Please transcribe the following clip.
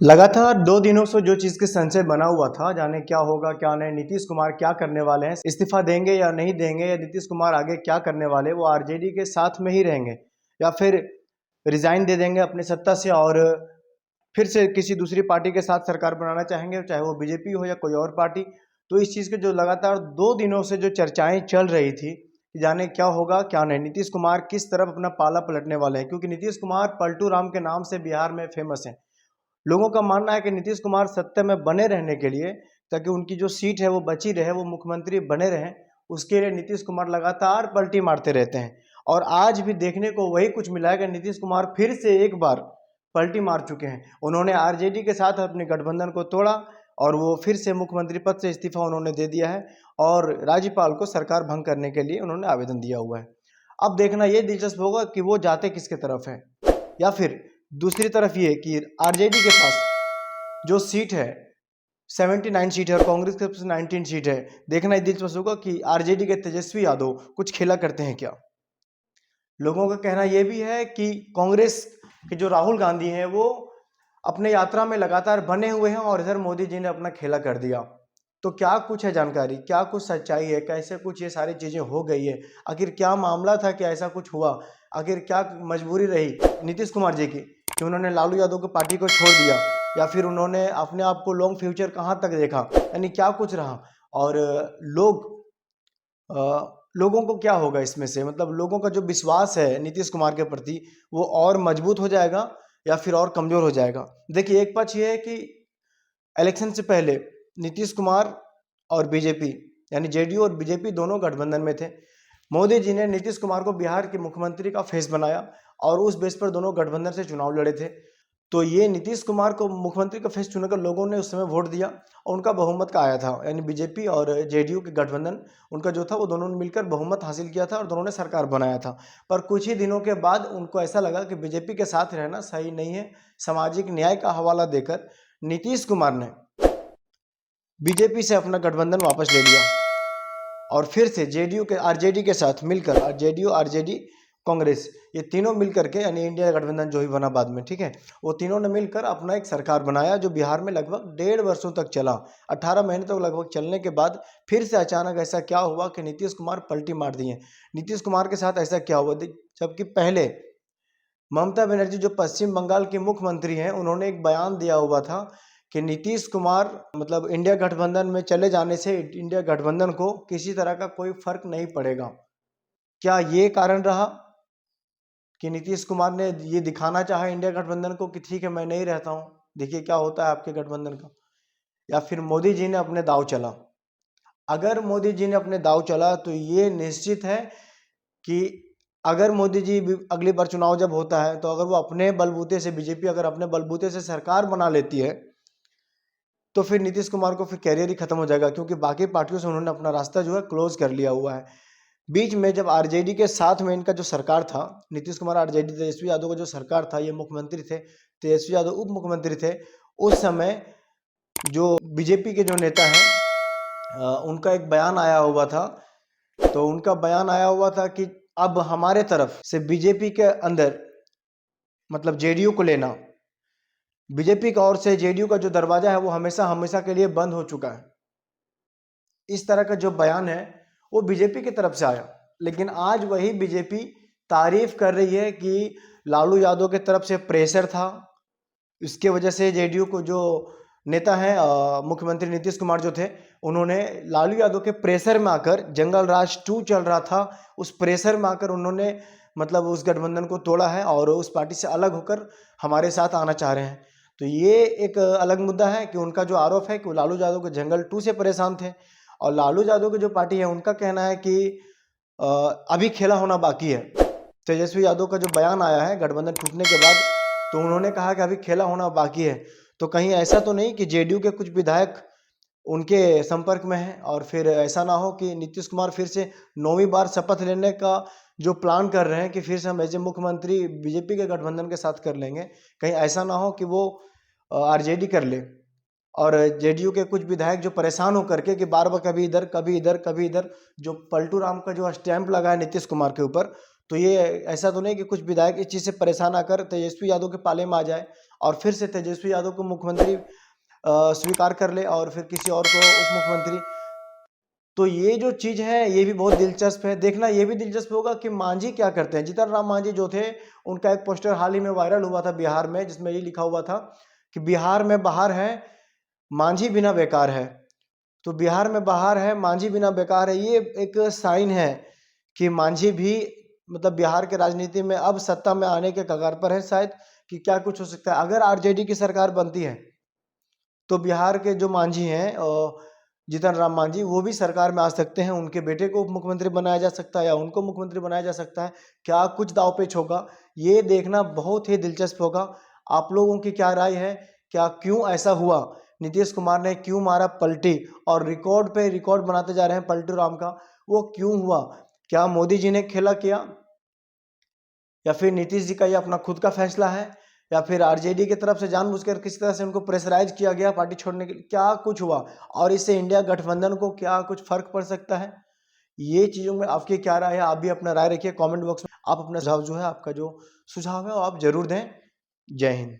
लगातार 2 दिनों से जो चीज़ के संशय बना हुआ था, जाने क्या होगा क्या नहीं, नीतीश कुमार क्या करने वाले हैं, इस्तीफा देंगे या नहीं देंगे, या नीतीश कुमार आगे क्या करने वाले, वो आरजेडी के साथ में ही रहेंगे या फिर रिजाइन दे देंगे अपनी सत्ता से और फिर से किसी दूसरी पार्टी के साथ सरकार बनाना चाहेंगे, चाहे वो बीजेपी हो या कोई और पार्टी। तो इस चीज़ के जो लगातार 2 दिनों से जो चर्चाएं चल रही थी कि जाने क्या होगा क्या नहीं, नीतीश कुमार किस तरफ अपना पाला पलटने वाले हैं, क्योंकि नीतीश कुमार पलटू राम के नाम से बिहार में फेमस है। लोगों का मानना है कि नीतीश कुमार सत्ता में बने रहने के लिए, ताकि उनकी जो सीट है वो बची रहे, वो मुख्यमंत्री बने रहें, उसके लिए नीतीश कुमार लगातार पलटी मारते रहते हैं। और आज भी देखने को वही कुछ मिला है कि नीतीश कुमार फिर से एक बार पलटी मार चुके हैं। उन्होंने आरजेडी के साथ अपने गठबंधन को तोड़ा और वो फिर से मुख्यमंत्री पद से इस्तीफा उन्होंने दे दिया है और राज्यपाल को सरकार भंग करने के लिए उन्होंने आवेदन दिया हुआ है। अब देखना ये दिलचस्प होगा कि वो जाते किसके तरफ है, या फिर दूसरी तरफ ये कि आरजेडी के पास जो सीट है 79 सीट है और कांग्रेस के पास 19 सीट है। देखना ये दिलचस्प होगा कि आरजेडी के तेजस्वी यादव कुछ खेला करते हैं क्या। लोगों का कहना यह भी है कि कांग्रेस के जो राहुल गांधी हैं वो अपने यात्रा में लगातार बने हुए हैं और इधर मोदी जी ने अपना खेला कर दिया। तो क्या कुछ है जानकारी, क्या कुछ सच्चाई है, कैसे कुछ ये सारी चीज़ें हो गई है, आखिर क्या मामला था कि ऐसा कुछ हुआ, आखिर क्या मजबूरी रही नीतीश कुमार जी की कि उन्होंने लालू यादव की पार्टी को छोड़ दिया, या फिर उन्होंने अपने आप को लॉन्ग फ्यूचर कहाँ तक देखा, यानी क्या कुछ रहा। और लोगों को क्या होगा इसमें से, मतलब लोगों का जो विश्वास है नीतीश कुमार के प्रति वो और मजबूत हो जाएगा या फिर और कमज़ोर हो जाएगा। देखिए, एक पक्ष ये है कि इलेक्शन से पहले नीतीश कुमार और बीजेपी, यानी जेडीयू और बीजेपी दोनों गठबंधन में थे। मोदी जी ने नीतीश कुमार को बिहार के मुख्यमंत्री का फेस बनाया और उस बेस पर दोनों गठबंधन से चुनाव लड़े थे। तो ये नीतीश कुमार को मुख्यमंत्री का फेस चुनकर लोगों ने उस समय वोट दिया और उनका बहुमत का आया था, यानी बीजेपी और जेडीयू के गठबंधन उनका जो था वो दोनों ने मिलकर बहुमत हासिल किया था और दोनों ने सरकार बनाया था। पर कुछ ही दिनों के बाद उनको ऐसा लगा कि बीजेपी के साथ रहना सही नहीं है। सामाजिक न्याय का हवाला देकर नीतीश कुमार ने बीजेपी से अपना गठबंधन वापस ले लिया और फिर से जेडीयू के आरजेडी के साथ मिलकर, जेडीयू आरजेडी कांग्रेस, ये तीनों मिलकर के, यानी इंडिया गठबंधन जो ही बना बाद में, ठीक है, वो तीनों ने मिलकर अपना एक सरकार बनाया जो बिहार में लगभग 1.5 वर्षों तक चला। 18 महीने तक लगभग चलने के बाद फिर से अचानक ऐसा क्या हुआ कि नीतीश कुमार पलटी मार दिए। नीतीश कुमार के साथ ऐसा क्या हुआ, जबकि पहले ममता बनर्जी जो पश्चिम बंगाल की मुख्यमंत्री हैं, उन्होंने एक बयान दिया हुआ था कि नीतीश कुमार मतलब इंडिया गठबंधन में चले जाने से इंडिया गठबंधन को किसी तरह का कोई फर्क नहीं पड़ेगा। क्या ये कारण रहा कि नीतीश कुमार ने ये दिखाना चाहा इंडिया गठबंधन को कि ठीक है मैं नहीं रहता हूँ, देखिए क्या होता है आपके गठबंधन का, या फिर मोदी जी ने अपने दाव चला। अगर मोदी जी ने अपने दाव चला तो ये निश्चित है कि अगर मोदी जी अगली बार चुनाव जब होता है तो अगर वो अपने बलबूते से, बीजेपी अगर अपने बलबूते से सरकार बना लेती है तो फिर नीतीश कुमार को फिर कैरियर ही खत्म हो जाएगा, क्योंकि बाकी पार्टियों से उन्होंने अपना रास्ता जो है क्लोज कर लिया हुआ है। बीच में जब आरजेडी के साथ में इनका जो सरकार था, नीतीश कुमार आरजेडी, तेजस्वी यादव का जो सरकार था, ये मुख्यमंत्री थे, तेजस्वी यादव उप मुख्यमंत्री थे, उस समय जो बीजेपी के जो नेता हैं उनका एक बयान आया हुआ था। तो उनका बयान आया हुआ था कि अब हमारे तरफ से बीजेपी के अंदर मतलब जेडीयू को लेना, बीजेपी की ओर से जेडीयू का जो दरवाजा है वो हमेशा हमेशा के लिए बंद हो चुका है। इस तरह का जो बयान है वो बीजेपी की तरफ से आया, लेकिन आज वही बीजेपी तारीफ कर रही है कि लालू यादव की तरफ से प्रेशर था, इसके वजह से जेडीयू को जो नेता हैं मुख्यमंत्री नीतीश कुमार जो थे, उन्होंने लालू यादव के प्रेशर में आकर, जंगल राज 2 चल रहा था, उस प्रेशर में आकर उन्होंने मतलब उस गठबंधन को तोड़ा है और उस पार्टी से अलग होकर हमारे साथ आना चाह रहे हैं। तो ये एक अलग मुद्दा है कि उनका जो आरोप है कि वो लालू यादव के जंगल 2 से परेशान थे, और लालू यादव की जो पार्टी है उनका कहना है कि अभी खेला होना बाकी है। तेजस्वी यादव का जो बयान आया है गठबंधन टूटने के बाद, तो उन्होंने कहा कि अभी खेला होना बाकी है। तो कहीं ऐसा तो नहीं कि जेडीयू के कुछ विधायक उनके संपर्क में हैं और फिर ऐसा ना हो कि नीतीश कुमार फिर से 9वीं बार शपथ लेने का जो प्लान कर रहे हैं कि फिर से हम एज ए मुख्यमंत्री बीजेपी के गठबंधन के साथ कर लेंगे, कहीं ऐसा ना हो कि वो आरजेडी कर ले और जेडीयू के कुछ विधायक जो परेशान होकर के कि बार बार कभी इधर कभी इधर कभी इधर, जो पलटू राम का जो स्टैंप लगा है नीतीश कुमार के ऊपर, तो ये ऐसा तो नहीं कि कुछ विधायक इस चीज़ से परेशान आकर तेजस्वी यादव के पाले में आ जाए और फिर से तेजस्वी यादव को मुख्यमंत्री स्वीकार कर ले और फिर किसी और को उप मुख्यमंत्री। तो ये जो चीज है ये भी बहुत दिलचस्प है। देखना ये भी दिलचस्प होगा कि मांझी क्या करते हैं। जीतन राम मांझी जो थे, उनका एक पोस्टर हाल ही में वायरल हुआ था बिहार में, जिसमें ये लिखा हुआ था कि बिहार में बहार है, मांझी बिना बेकार है। तो बिहार में बहार है, मांझी बिना बेकार है, ये एक साइन है कि मांझी भी मतलब बिहार के राजनीति में अब सत्ता में आने के कगार पर है शायद, कि क्या कुछ हो सकता है। अगर आरजेडी की सरकार बनती है तो बिहार के जो मांझी हैं जीतन राम मांझी, वो भी सरकार में आ सकते हैं। उनके बेटे को उप मुख्यमंत्री बनाया जा सकता है या उनको मुख्यमंत्री बनाया जा सकता है। क्या कुछ दांव-पेच होगा, ये देखना बहुत ही दिलचस्प होगा। आप लोगों की क्या राय है? क्या क्यों ऐसा हुआ? नीतीश कुमार ने क्यों मारा पलटी और रिकॉर्ड पे रिकॉर्ड बनाते जा रहे हैं पलटू राम का, वो क्यों हुआ? क्या मोदी जी ने खेला किया या फिर नीतीश जी का ये अपना खुद का फैसला है, या फिर आरजेडी की तरफ से जानबूझकर किसी तरह से उनको प्रेशराइज किया गया पार्टी छोड़ने के लिए, क्या कुछ हुआ और इससे इंडिया गठबंधन को क्या कुछ फर्क पड़ सकता है? ये चीज़ों में आपकी क्या राय है? आप भी अपना राय रखिए कमेंट बॉक्स में। आप अपना सुझाव जो है, आपका जो सुझाव है वो आप जरूर दें। जय हिंद।